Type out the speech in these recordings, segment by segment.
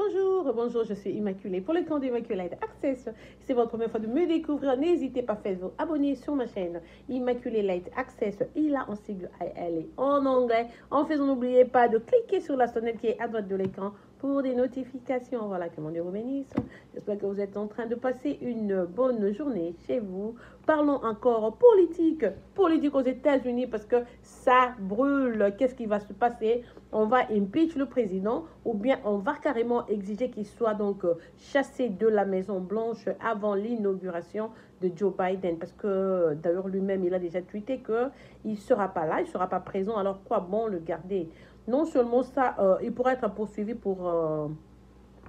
Bonjour, bonjour, je suis Immaculée pour le compte d'Immaculate Access. Si c'est votre première fois de me découvrir, n'hésitez pas à faire vous abonner sur ma chaîne Immaculée Light Access. Il a en sigle elle est en anglais. En faisant, n'oubliez pas de cliquer sur la sonnette qui est à droite de l'écran pour des notifications. Voilà, que mon Dieu vous bénisse. J'espère que vous êtes en train de passer une bonne journée chez vous. Parlons encore politique aux États-Unis parce que ça brûle. Qu'est-ce qui va se passer? On va impeach le président ou bien on va carrément exiger qu'il soit donc chassé de la Maison Blanche avant l'inauguration de Joe Biden parce que d'ailleurs lui-même il a déjà tweeté qu'il ne sera pas là, il ne sera pas présent, alors quoi bon le garder? Non seulement ça, il pourrait être poursuivi pour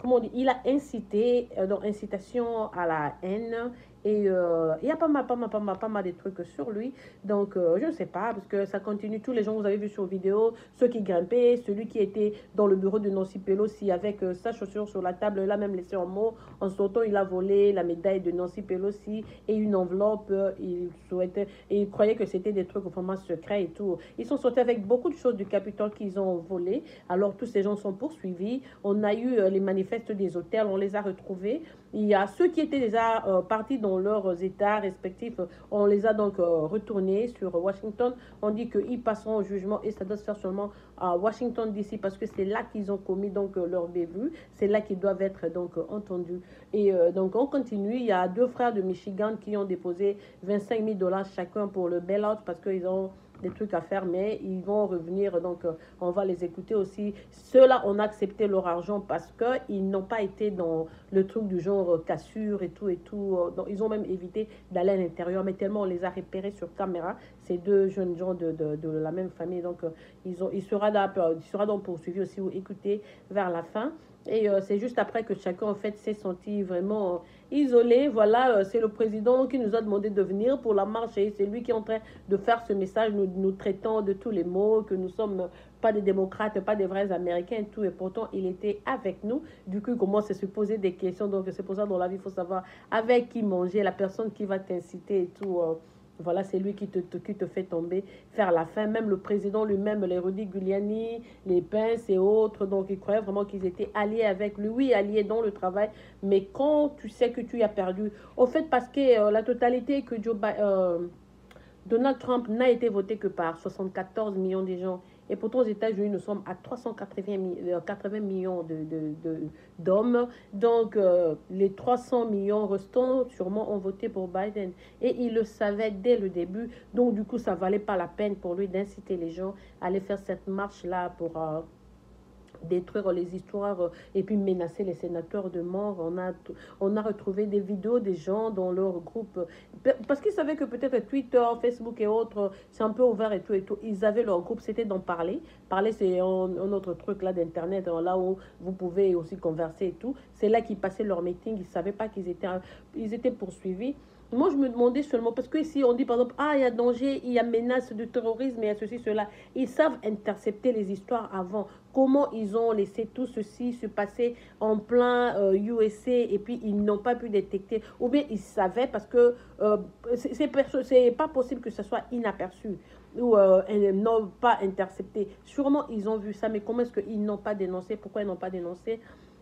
comment on dit, il a incité, donc incitation à la haine. Et il y a pas mal de trucs sur lui. Donc, je ne sais pas, parce que ça continue. Tous les gens que vous avez vus sur vidéo, ceux qui grimpaient, celui qui était dans le bureau de Nancy Pelosi avec sa chaussure sur la table, il a même laissé un mot. En sortant, il a volé la médaille de Nancy Pelosi et une enveloppe. Il souhaitait, et il croyait que c'était des trucs vraiment secrets et tout. Ils sont sortis avec beaucoup de choses du Capitole qu'ils ont volé. Alors, tous ces gens sont poursuivis. On a eu les manifestes des hôtels, on les a retrouvés. Il y a ceux qui étaient déjà partis dans leurs états respectifs, on les a donc retournés sur Washington. On dit qu'ils passeront au jugement et ça doit se faire seulement à Washington DC parce que c'est là qu'ils ont commis donc leur bévue, c'est là qu'ils doivent être donc entendus. Et donc on continue, il y a deux frères de Michigan qui ont déposé 25 000 dollars chacun pour le bailout parce qu'ils ont des trucs à faire, mais ils vont revenir, donc on va les écouter aussi. Ceux-là, on a accepté leur argent parce qu'ils n'ont pas été dans le truc du genre cassure et tout et tout. Donc, ils ont même évité d'aller à l'intérieur, mais tellement on les a repérés sur caméra, ces deux jeunes gens de la même famille. Donc, il sera donc poursuivi aussi ou écouté vers la fin. Et c'est juste après que chacun, en fait, s'est senti vraiment isolé. Voilà, c'est le président qui nous a demandé de venir pour la marche et c'est lui qui est en train de faire ce message, nous traitant de tous les mots, que nous sommes pas des démocrates, pas des vrais Américains et tout. Et pourtant, il était avec nous. Du coup, il commence à se poser des questions. Donc, c'est pour ça, dans la vie, il faut savoir avec qui manger, la personne qui va t'inciter et tout. Voilà, c'est lui qui te fait tomber vers la fin. Même le président lui-même, les Rudy Giuliani, les Pence et autres, donc ils croyaient vraiment qu'ils étaient alliés avec lui. Oui, alliés dans le travail, mais quand tu sais que tu as perdu, au fait, parce que la totalité que Donald Trump n'a été voté que par 74 millions de gens. Et pourtant, aux États-Unis, nous sommes à 80 millions d'hommes. Donc, les 300 millions restants, sûrement, ont voté pour Biden. Et il le savait dès le début. Donc, du coup, ça ne valait pas la peine pour lui d'inciter les gens à aller faire cette marche-là pour détruire les histoires et puis menacer les sénateurs de mort. On a retrouvé des vidéos des gens dans leur groupe parce qu'ils savaient que peut-être Twitter, Facebook et autres, c'est un peu ouvert et tout et tout. Ils avaient leur groupe, c'était d'en parler. Parler, c'est un autre truc là d'internet, là où vous pouvez aussi converser et tout. C'est là qu'ils passaient leur meeting. Ils savaient pas ils étaient poursuivis. Moi, je me demandais seulement, parce que ici, on dit par exemple, ah, il y a danger, il y a menace de terrorisme, il y a ceci, cela. Ils savent intercepter les histoires avant. Comment ils ont laissé tout ceci se passer en plein USA et puis ils n'ont pas pu détecter. Ou bien ils savaient parce que c'est pas possible que ce soit inaperçu ou n'ont pas intercepté. Sûrement, ils ont vu ça, mais comment est-ce qu'ils n'ont pas dénoncé? Pourquoi ils n'ont pas dénoncé?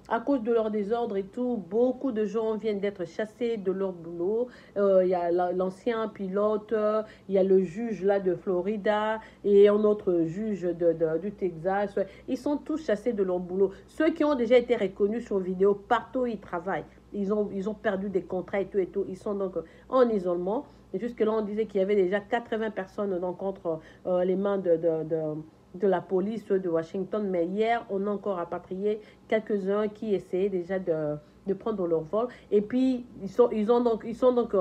À cause de leur désordre et tout, beaucoup de gens viennent d'être chassés de leur boulot. Il y a l'ancien pilote, il y a le juge là de Florida et un autre juge du Texas. Ils sont tous chassés de leur boulot. Ceux qui ont déjà été reconnus sur vidéo, partout où ils travaillent, ils ont perdu des contrats et tout et tout. Ils sont donc en isolement. Et jusque-là, on disait qu'il y avait déjà 80 personnes donc, contre les mains de la police de Washington, mais hier, on a encore rapatrié quelques-uns qui essayaient déjà de prendre leur vol. Et puis, ils sont donc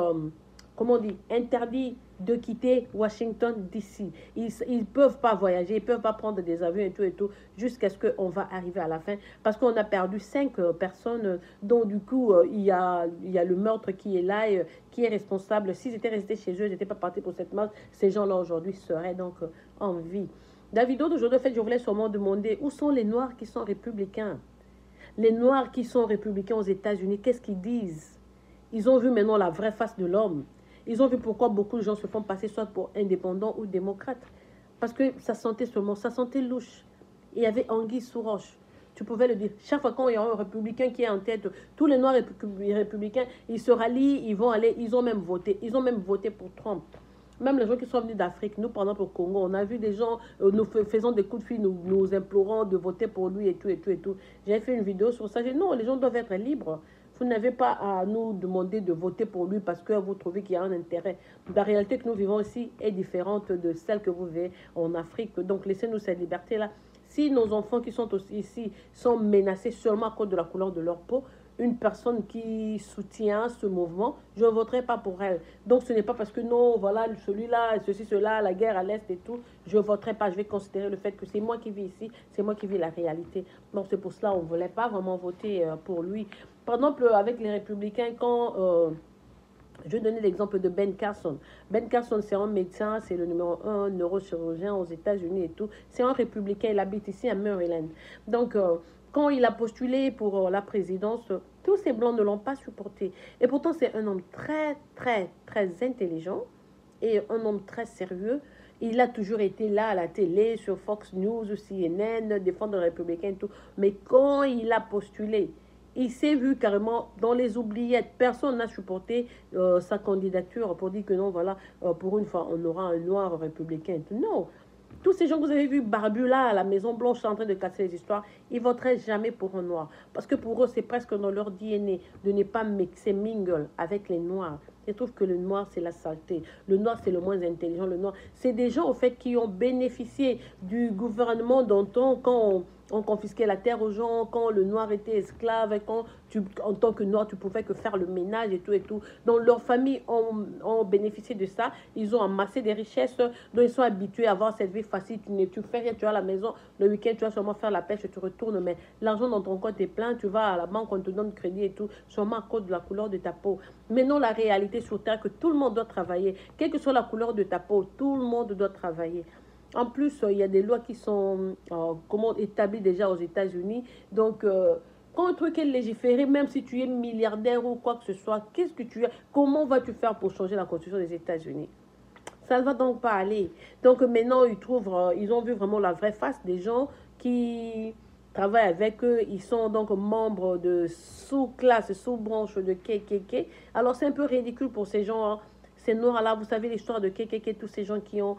comment on dit, interdits de quitter Washington DC. Ils ne peuvent pas voyager, ils ne peuvent pas prendre des avions et tout, jusqu'à ce qu'on va arriver à la fin. Parce qu'on a perdu 5 personnes, dont du coup, il y a le meurtre qui est là, qui est responsable. S'ils étaient restés chez eux, ils n'étaient pas partis pour cette marche, ces gens-là aujourd'hui seraient donc en vie. Dans la vidéo d'aujourd'hui, en fait, je voulais sûrement demander où sont les Noirs qui sont républicains. Les Noirs qui sont républicains aux États-Unis, qu'est-ce qu'ils disent? Ils ont vu maintenant la vraie face de l'homme. Ils ont vu pourquoi beaucoup de gens se font passer soit pour indépendants ou démocrates. Parce que ça sentait louche. Il y avait anguille sous roche. tu pouvais le dire. Chaque fois qu'il y a un républicain qui est en tête, tous les noirs républicains, ils se rallient, ils vont aller, ils ont même voté pour Trump. Même les gens qui sont venus d'Afrique, nous, par exemple, au Congo, on a vu des gens, nous faisant des coups de fil, nous implorant de voter pour lui et tout, et tout, et tout. J'ai fait une vidéo sur ça. J'ai dit non, les gens doivent être libres. Vous n'avez pas à nous demander de voter pour lui parce que vous trouvez qu'il y a un intérêt. La réalité que nous vivons ici est différente de celle que vous vivez en Afrique. Donc, laissez-nous cette liberté-là. Si nos enfants qui sont aussi ici sont menacés seulement à cause de la couleur de leur peau, une personne qui soutient ce mouvement, je ne voterai pas pour elle. Donc ce n'est pas parce que non, voilà, celui-là, ceci, cela, la guerre à l'Est et tout, je ne voterai pas. Je vais considérer le fait que c'est moi qui vis ici, c'est moi qui vis la réalité. Donc c'est pour cela qu'on ne voulait pas vraiment voter pour lui. Par exemple, avec les républicains, quand... je vais donner l'exemple de Ben Carson. Ben Carson, c'est un médecin, c'est le numéro 1 neurochirurgien aux États-Unis et tout. C'est un républicain, il habite ici à Maryland. Donc, quand il a postulé pour la présidence, tous ces blancs ne l'ont pas supporté. Et pourtant, c'est un homme très, très, très intelligent et un homme très sérieux. Il a toujours été là à la télé, sur Fox News, CNN, défendre les républicains et tout. Mais quand il a postulé, il s'est vu carrément dans les oubliettes. Personne n'a supporté sa candidature pour dire que non, voilà, pour une fois, on aura un noir républicain. Non. Tous ces gens que vous avez vus barbus là à la Maison Blanche en train de casser les histoires, ils ne voteraient jamais pour un noir. Parce que pour eux, c'est presque dans leur DNA de ne pas mixer mingle avec les noirs. Ils trouvent que le noir, c'est la saleté. Le noir, c'est le moins intelligent. Le noir, c'est des gens, au fait, qui ont bénéficié du gouvernement d'antan quand on confisquait la terre aux gens, quand le noir était esclave, quand en tant que noir, tu pouvais que faire le ménage et tout et tout. Donc, leurs familles ont bénéficié de ça. Ils ont amassé des richesses, donc ils sont habitués à avoir cette vie facile. Tu fais rien, tu es à la maison, le week-end, tu vas seulement faire la pêche et tu retournes, mais l'argent dans ton compte est plein, tu vas à la banque, on te donne crédit et tout, seulement à cause de la couleur de ta peau. Mais non, la réalité sur Terre, que tout le monde doit travailler, quelle que soit la couleur de ta peau, tout le monde doit travailler. En plus, il y a des lois qui sont établies déjà aux États-Unis. Donc, quand un truc est légiféré, même si tu es milliardaire ou quoi que ce soit, qu'est-ce que tu as, comment vas-tu faire pour changer la constitution des États-Unis? Ça ne va donc pas aller. Donc maintenant, ils ont vu vraiment la vraie face des gens qui travaillent avec eux. Ils sont donc membres de sous-classe, sous-branche de KKK. Alors c'est un peu ridicule pour ces gens, hein. Ces noirs-là, vous savez l'histoire de KKK, tous ces gens qui ont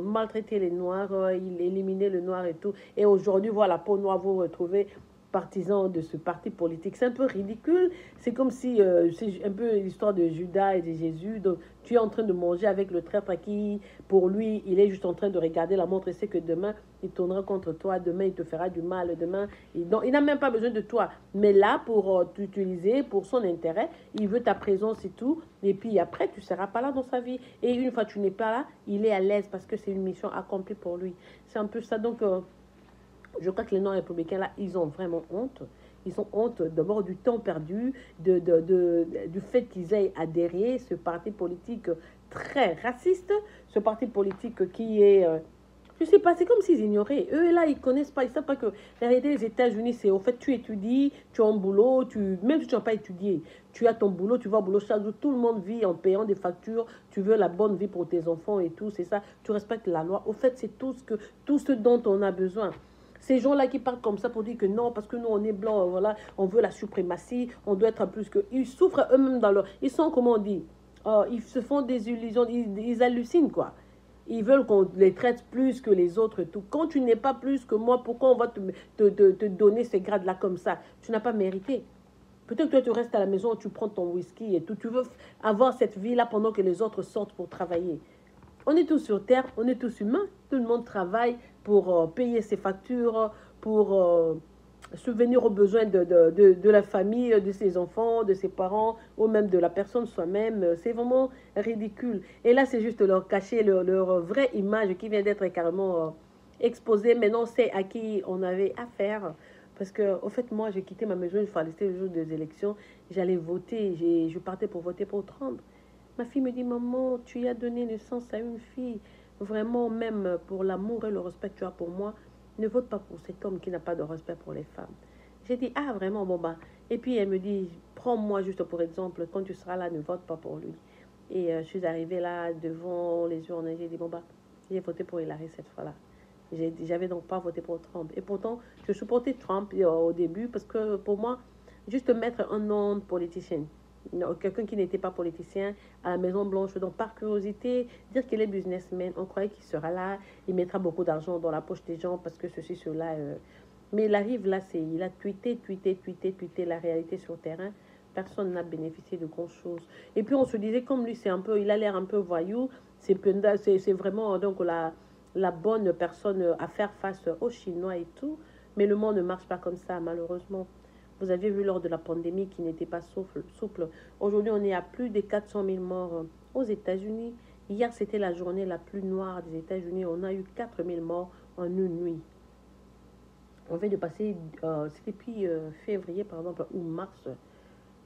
maltraité les noirs, éliminé le noir et tout. Et aujourd'hui, voilà, peau noire, vous retrouvez partisans de ce parti politique. C'est un peu ridicule. C'est comme si c'est un peu l'histoire de Judas et de Jésus. Donc, tu es en train de manger avec le traître qui, pour lui, il est juste en train de regarder la montre et sait que demain, il tournera contre toi. Demain, il te fera du mal. Demain, donc, il n'a même pas besoin de toi. Mais là, pour t'utiliser, pour son intérêt, il veut ta présence et tout. Et puis après, tu ne seras pas là dans sa vie. Et une fois que tu n'es pas là, il est à l'aise parce que c'est une mission accomplie pour lui. C'est un peu ça. Donc, je crois que les non-républicains, là, ils ont vraiment honte. Ils ont honte d'abord du temps perdu, du fait qu'ils aient adhéré ce parti politique très raciste, ce parti politique qui est... je sais pas, c'est comme s'ils ignoraient. Eux, là, ils connaissent pas, ils savent pas que la réalité des États-Unis, c'est au fait, tu étudies, tu as un boulot, même si tu n'as pas étudié, tu as ton boulot, tu vas au boulot chaque jour, tout le monde vit en payant des factures, tu veux la bonne vie pour tes enfants et tout, c'est ça, tu respectes la loi. Au fait, c'est tout ce dont on a besoin. Ces gens-là qui parlent comme ça pour dire que non, parce que nous, on est blancs, voilà, on veut la suprématie, on doit être plus que... Ils souffrent eux-mêmes dans leur... Ils sont, comment on dit, ils se font des illusions, ils hallucinent, quoi. Ils veulent qu'on les traite plus que les autres et tout. Quand tu n'es pas plus que moi, pourquoi on va te donner ces grades-là comme ça? Tu n'as pas mérité. Peut-être que toi, tu restes à la maison, tu prends ton whisky et tout. Tu veux avoir cette vie-là pendant que les autres sortent pour travailler. On est tous sur Terre, on est tous humains. Tout le monde travaille pour payer ses factures, pour subvenir aux besoins de la famille, de ses enfants, de ses parents, ou même de la personne soi-même. C'est vraiment ridicule. Et là, c'est juste leur cacher leur vraie image qui vient d'être carrément exposée. Maintenant, c'est à qui on avait affaire. Parce que, au fait, moi, j'ai quitté ma maison une fois, c'était le jour des élections. J'allais voter, je partais pour voter pour Trump. Ma fille me dit, maman, tu as donné naissance à une fille. Vraiment, même pour l'amour et le respect que tu as pour moi, ne vote pas pour cet homme qui n'a pas de respect pour les femmes. J'ai dit, ah, vraiment, bon, bah. Et puis, elle me dit, prends-moi juste pour exemple, quand tu seras là, ne vote pas pour lui. Et je suis arrivée là, devant les urnes, et j'ai dit, bon, bah, j'ai voté pour Hillary cette fois-là. J'avais donc pas voté pour Trump. Et pourtant, je supportais Trump au début parce que pour moi, juste mettre un nom de politicien, quelqu'un qui n'était pas politicien à la Maison Blanche, donc par curiosité, dire qu'il est businessman, on croyait qu'il sera là, il mettra beaucoup d'argent dans la poche des gens parce que ceci, cela. Mais il arrive là, il a tweeté la réalité sur le terrain. Personne n'a bénéficié de grand-chose. Et puis on se disait, comme lui, il a l'air un peu voyou, c'est vraiment donc la bonne personne à faire face aux Chinois et tout. Mais le monde ne marche pas comme ça, malheureusement. Vous avez vu lors de la pandémie qui n'était pas souple. Aujourd'hui, on est à plus de 400 000 morts aux États-Unis. Hier, c'était la journée la plus noire des États-Unis. On a eu 4 000 morts en une nuit. On vient de passer, c'était depuis février par exemple, ou mars,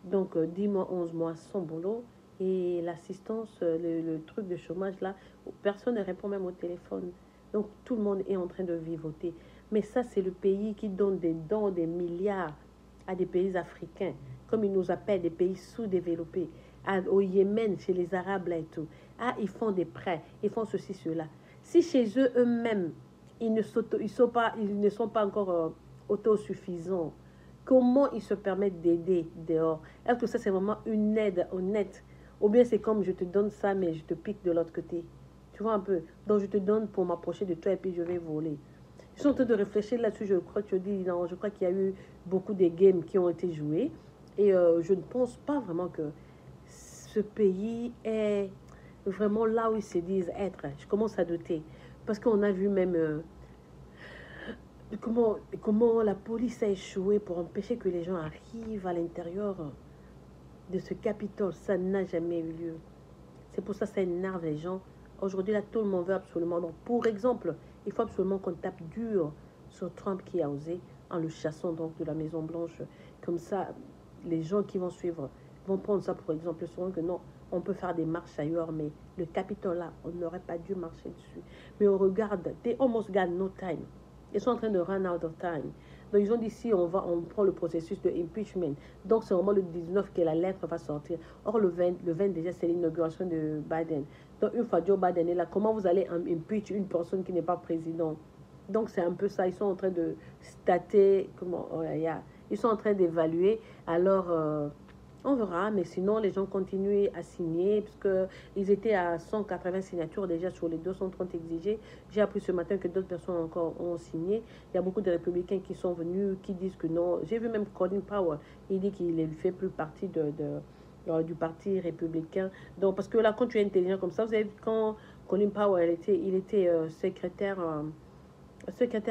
donc 10 mois, 11 mois sans boulot. Et l'assistance, le truc de chômage là, personne ne répond même au téléphone. Donc tout le monde est en train de vivoter. Mais ça, c'est le pays qui donne des dons, des milliards à des pays africains, comme ils nous appellent des pays sous-développés, au Yémen, chez les Arabes là et tout. Ah, ils font des prêts, ils font ceci, cela. Si chez eux eux-mêmes, ils ne sont pas encore autosuffisants, comment ils se permettent d'aider dehors? Est-ce que ça, c'est vraiment une aide honnête? Ou bien c'est comme je te donne ça, mais je te pique de l'autre côté. Tu vois un peu? Donc je te donne pour m'approcher de toi et puis je vais voler. Ils sont en train de réfléchir là-dessus. Je crois que tu dis, non, je crois qu'il y a eu beaucoup de games qui ont été joués. Et je ne pense pas vraiment que ce pays est vraiment là où ils se disent être. Je commence à douter. Parce qu'on a vu même comment la police a échoué pour empêcher que les gens arrivent à l'intérieur de ce Capitole. Ça n'a jamais eu lieu. C'est pour ça que ça énerve les gens. Aujourd'hui, là, tout le monde veut absolument. Donc, pour exemple, il faut absolument qu'on tape dur sur Trump qui a osé en le chassant donc de la Maison Blanche. Comme ça, les gens qui vont suivre vont prendre ça pour exemple. Ils sauront que non, on peut faire des marches ailleurs, mais le Capitole là, on n'aurait pas dû marcher dessus. Mais on regarde, they almost got no time. Ils sont en train de run out of time. Donc ils ont dit si on prend le processus de impeachment. Donc c'est vraiment le 19 que la lettre va sortir. Or le 20 déjà c'est l'inauguration de Biden. Donc une fois Joe Biden est là, comment vous allez impeach une personne qui n'est pas président? Donc c'est un peu ça. Ils sont en train de stater, ils sont en train d'évaluer. Alors on verra, mais sinon les gens continuent à signer parce qu'ils étaient à 180 signatures déjà sur les 230 exigés. J'ai appris ce matin que d'autres personnes encore ont signé. Il y a beaucoup de républicains qui sont venus, qui disent que non. J'ai vu même Colin Powell, il dit qu'il ne fait plus partie du parti républicain. Donc, parce que là, quand tu es intelligent comme ça, vous savez, quand Colin Powell, il était secrétaire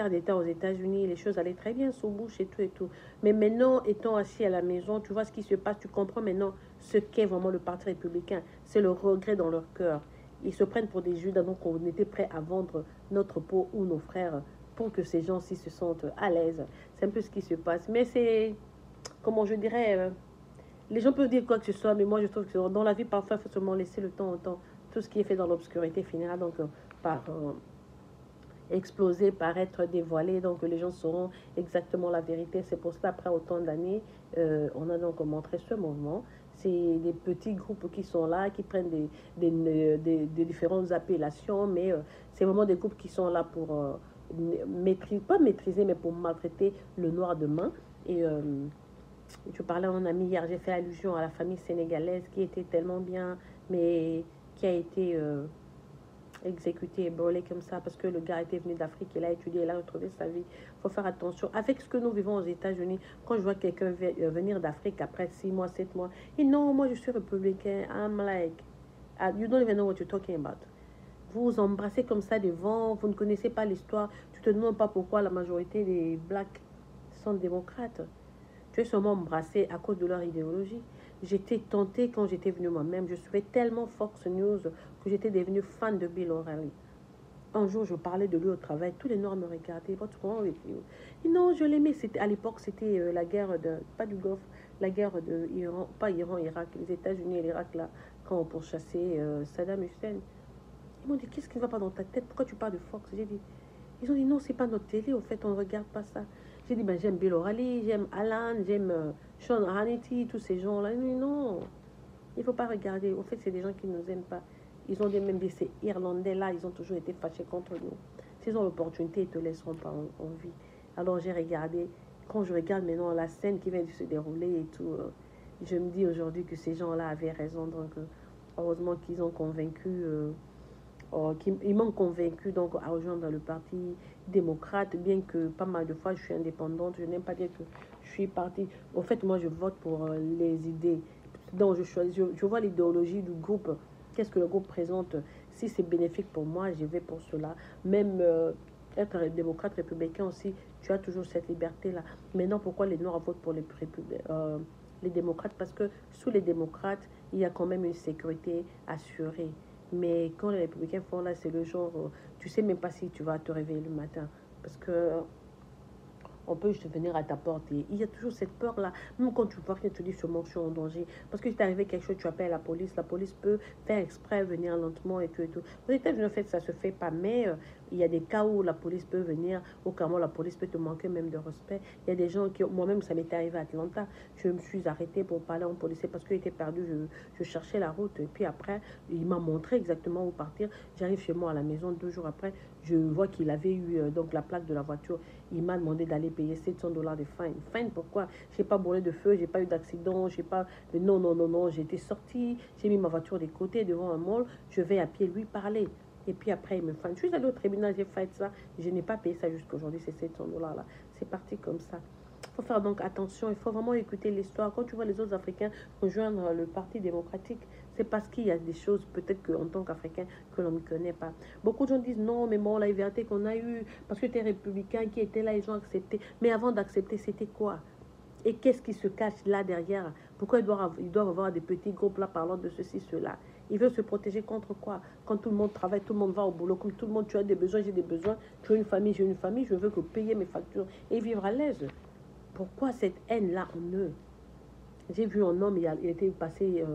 d'État aux États-Unis, les choses allaient très bien sous Bush et tout et tout. Mais maintenant, étant assis à la maison, tu vois ce qui se passe, tu comprends maintenant ce qu'est vraiment le Parti républicain. C'est le regret dans leur cœur. Ils se prennent pour des Judas, donc on était prêt à vendre notre peau ou nos frères pour que ces gens-ci se sentent à l'aise. C'est un peu ce qui se passe. Mais c'est, comment je dirais, les gens peuvent dire quoi que ce soit, mais moi je trouve que dans la vie, parfois, il faut seulement laisser le temps au temps. Tout ce qui est fait dans l'obscurité finira donc par exploser, par être dévoilé, donc les gens sauront exactement la vérité. C'est pour ça, après autant d'années, on a donc montré ce mouvement. C'est des petits groupes qui sont là, qui prennent des différentes appellations, mais c'est vraiment des groupes qui sont là pour pas maîtriser, mais pour maltraiter le noir demain. Et je parlais à un ami hier, j'ai fait allusion à la famille sénégalaise qui était tellement bien, mais qui a été exécuté et brûlé comme ça parce que le gars était venu d'Afrique, il a étudié, il a retrouvé sa vie. Il faut faire attention. Avec ce que nous vivons aux États-Unis, quand je vois quelqu'un venir d'Afrique après 6 mois, 7 mois, et non, moi je suis républicain, I'm like, you don't even know what you're talking about. Vous embrassez comme ça devant, vous ne connaissez pas l'histoire, tu te demandes pas pourquoi la majorité des blacks sont démocrates. Tu es seulement embrassé à cause de leur idéologie. J'étais tentée quand j'étais venue moi-même. Je suivais tellement Fox News que j'étais devenue fan de Bill O'Reilly. Un jour, je parlais de lui au travail. Tous les Noirs me regardaient. What's wrong with you? Et non, je l'aimais. À l'époque, c'était la guerre pas du Golfe, la guerre de Iran, pas Iran, Irak, les États-Unis et l'Irak, là, quand on pourchassait Saddam Hussein. Ils m'ont dit, qu'est-ce qui ne va pas dans ta tête? Pourquoi tu parles de Fox? J'ai dit, ils ont dit, non, c'est pas notre télé. Au fait, on ne regarde pas ça. J'ai dit, ben, j'aime Bill O'Reilly, j'aime Alan, j'aime Sean Hannity, tous ces gens-là. Ils m'ont dit, non, il ne faut pas regarder. Au fait, c'est des gens qui ne nous aiment pas. Ils ont même dit, ces Irlandais-là, ils ont toujours été fâchés contre nous. s'ils ont l'opportunité, ils ne te laisseront pas en vie. Alors j'ai regardé, quand je regarde maintenant la scène qui vient de se dérouler et tout, je me dis aujourd'hui que ces gens-là avaient raison. Donc, heureusement qu'ils ont convaincu, qu'ils m'ont convaincu donc, à rejoindre le parti démocrate, bien que pas mal de fois je suis indépendante. Je n'aime pas dire que je suis parti. En fait, moi, je vote pour les idées. Donc, je choisis, je vois l'idéologie du groupe. Qu'est-ce que le groupe présente? Si c'est bénéfique pour moi, je vais pour cela. Même être démocrate républicain aussi, tu as toujours cette liberté-là. Maintenant, pourquoi les Noirs votent pour les démocrates? Parce que sous les démocrates, il y a quand même une sécurité assurée. Mais quand les républicains font là, c'est le genre, tu sais même pas si tu vas te réveiller le matin. Parce que on peut juste venir à ta porte. Et il y a toujours cette peur-là. Même quand tu vois que tu dis sûrement je suis en danger. Parce que si t'est arrivé quelque chose, tu appelles la police. La police peut faire exprès, venir lentement et tout et tout. Aux États-Unis, en fait, ça se fait pas. Mais il y a des cas où la police peut venir, ou carrément la police peut te manquer même de respect. Il y a des gens qui, moi-même, ça m'était arrivé à Atlanta. Je me suis arrêtée pour parler à un policier parce qu'il était perdu. Je cherchais la route. Et puis après, il m'a montré exactement où partir. J'arrive chez moi à la maison 2 jours après. Je vois qu'il avait eu donc la plaque de la voiture. Il m'a demandé d'aller payer $700 de fine. Fine pourquoi? J'ai pas brûlé de feu, j'ai pas eu d'accident, j'ai pas. Non, non, non, non. J'étais sortie, j'ai mis ma voiture de côté devant un mall. Je vais à pied lui parler. Et puis après, il me fine. Je suis allée au tribunal, j'ai fait ça. Je n'ai pas payé ça jusqu'à aujourd'hui, ces $700 là. C'est parti comme ça. Il faut faire donc attention, il faut vraiment écouter l'histoire. Quand tu vois les autres Africains rejoindre le Parti démocratique, c'est parce qu'il y a des choses, peut-être qu'en tant qu'Africain, que l'on ne connaît pas. Beaucoup de gens disent non, mais bon, la liberté qu'on a eue, parce que tu es républicain qui étaient là, ils ont accepté. Mais avant d'accepter, c'était quoi? Et qu'est-ce qui se cache là derrière? Pourquoi ils doivent avoir des petits groupes là parlant de ceci, cela? Ils veulent se protéger contre quoi? Quand tout le monde travaille, tout le monde va au boulot, comme tout le monde, tu as des besoins, j'ai des besoins, tu as une famille, j'ai une famille, je veux que payer mes factures et vivre à l'aise. Pourquoi cette haine-là en eux? J'ai vu un homme, il était passé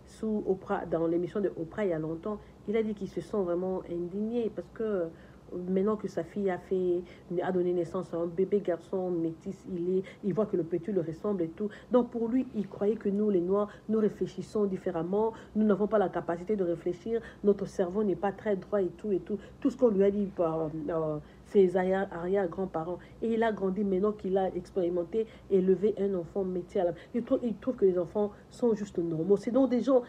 sous Oprah, dans l'émission de Oprah il y a longtemps. Il a dit qu'il se sent vraiment indigné parce que maintenant que sa fille a donné naissance à un bébé garçon métis, il voit que le petit le ressemble et tout. Donc pour lui, il croyait que nous, les Noirs, nous réfléchissons différemment. Nous n'avons pas la capacité de réfléchir. Notre cerveau n'est pas très droit et tout et tout. Tout ce qu'on lui a dit par ses arrière-grands-parents. Et il a grandi maintenant qu'il a expérimenté, élevé un enfant métier à la... Il trouve que les enfants sont juste normaux. C'est donc des gens...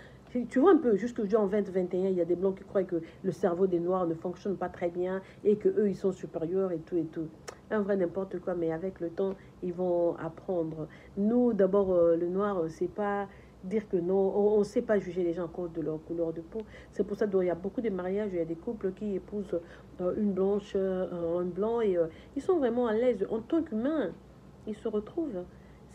Tu vois un peu, jusque en 2021, il y a des blancs qui croient que le cerveau des noirs ne fonctionne pas très bien et que eux ils sont supérieurs et tout et tout. Un vrai n'importe quoi, mais avec le temps, ils vont apprendre. Nous, d'abord, le noir, c'est pas dire que non, on ne sait pas juger les gens à cause de leur couleur de peau. C'est pour ça qu'il y a beaucoup de mariages, il y a des couples qui épousent une blanche, un blanc, et ils sont vraiment à l'aise en tant qu'humains. Ils se retrouvent.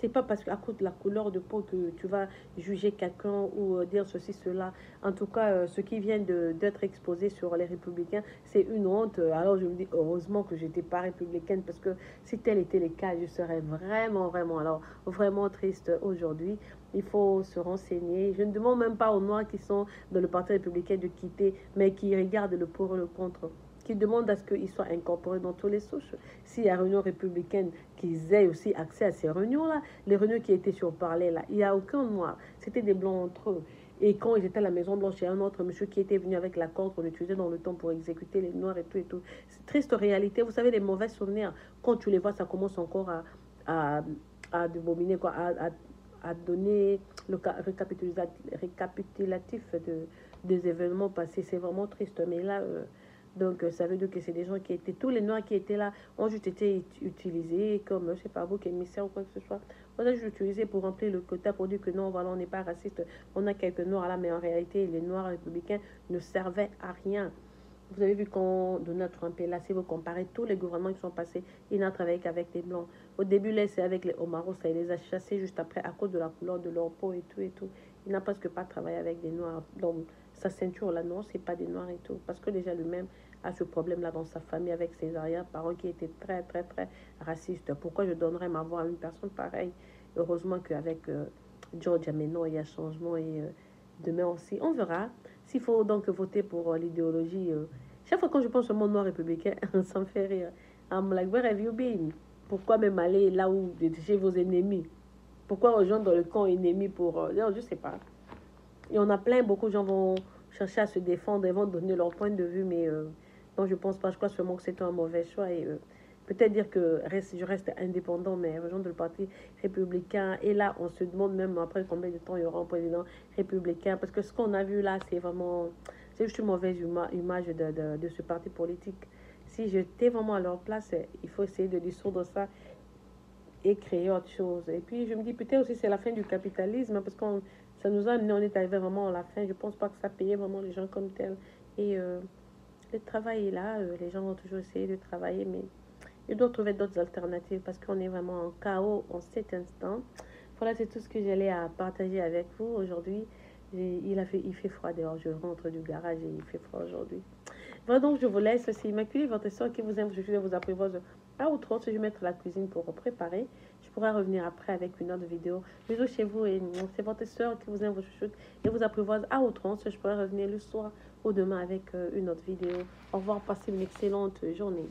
C'est pas parce qu'à cause de la couleur de peau que tu vas juger quelqu'un ou dire ceci, cela. En tout cas, ce qui vient d'être exposé sur les républicains, c'est une honte. Alors je me dis, heureusement que je n'étais pas républicaine, parce que si tel était le cas, je serais vraiment, vraiment, alors vraiment triste aujourd'hui. Il faut se renseigner. Je ne demande même pas aux Noirs qui sont dans le Parti républicain de quitter, mais qui regardent le pour et le contre, qui demandent à ce qu'ils soient incorporés dans tous les souches. S'il y a réunion républicaine, qu'ils aient aussi accès à ces réunions-là. Les réunions qui étaient sur parler là, il n'y a aucun noir. C'était des blancs entre eux. Et quand ils étaient à la Maison Blanche, il y a un autre monsieur qui était venu avec la corde qu'on utilisait dans le temps pour exécuter les noirs et tout et tout. C'est triste réalité. Vous savez, les mauvais souvenirs, quand tu les vois, ça commence encore à, à dominer, quoi, à donner le récapitulatif des événements passés. C'est vraiment triste. Mais là, donc, ça veut dire que c'est des gens qui étaient, tous les noirs qui étaient là ont juste été utilisés comme, je sais pas, vous, émissaire ou quoi que ce soit. On a juste utilisé pour remplir le quota pour dire que non, voilà, on n'est pas raciste. On a quelques noirs là, mais en réalité, les noirs républicains ne servaient à rien. Vous avez vu quand Donald Trump est là, si vous comparez tous les gouvernements qui sont passés, il n'a travaillé qu'avec les blancs. Au début, là, c'est avec les Omaros, ça, il les a chassés juste après à cause de la couleur de leur peau et tout et tout. Il n'a presque pas travaillé avec des noirs. Donc, sa ceinture là, non, c'est pas des noirs et tout. Parce que déjà lui-même a ce problème-là dans sa famille avec ses arrière-parents qui étaient très, très, très racistes. Pourquoi je donnerais ma voix à une personne pareille? Heureusement qu'avec Georgia, maintenant, il y a changement et demain aussi, on verra. S'il faut donc voter pour l'idéologie, chaque fois quand je pense au monde noir républicain, ça me fait rire. I'm like, where have you been? Pourquoi même aller là où chez vos ennemis? Pourquoi rejoindre le camp ennemi pour... non, je sais pas. Et on a plein, beaucoup de gens vont chercher à se défendre et vont donner leur point de vue, mais Non, je pense pas. Je crois seulement que c'est un mauvais choix. Et peut-être dire que je reste indépendant, mais rejoindre le parti républicain. Et là, on se demande même après combien de temps il y aura un président républicain. Parce que ce qu'on a vu là, c'est vraiment... C'est juste une mauvaise image de ce parti politique. Si j'étais vraiment à leur place, il faut essayer de dissoudre ça et créer autre chose. Et puis, je me dis, peut-être aussi, c'est la fin du capitalisme, hein, parce que ça nous a amené, on est arrivé vraiment à la fin. Je pense pas que ça payait vraiment les gens comme tel. Et le travail est là, les gens vont toujours essayer de travailler, mais ils doivent trouver d'autres alternatives parce qu'on est vraiment en chaos en cet instant. Voilà, c'est tout ce que j'allais à partager avec vous aujourd'hui. Il fait froid dehors, je rentre du garage et il fait froid aujourd'hui. Voilà, donc je vous laisse, c'est Immaculée, votre soeur qui vous aime, je vous apprivoise à outrance. Je vais mettre la cuisine pour préparer. Je pourrai revenir après avec une autre vidéo. Bisous chez vous et c'est votre soeur qui vous aime, vous chouchoute et vous apprivoise à outrance. Je pourrai revenir le soir ou demain avec une autre vidéo. Au revoir, passez une excellente journée.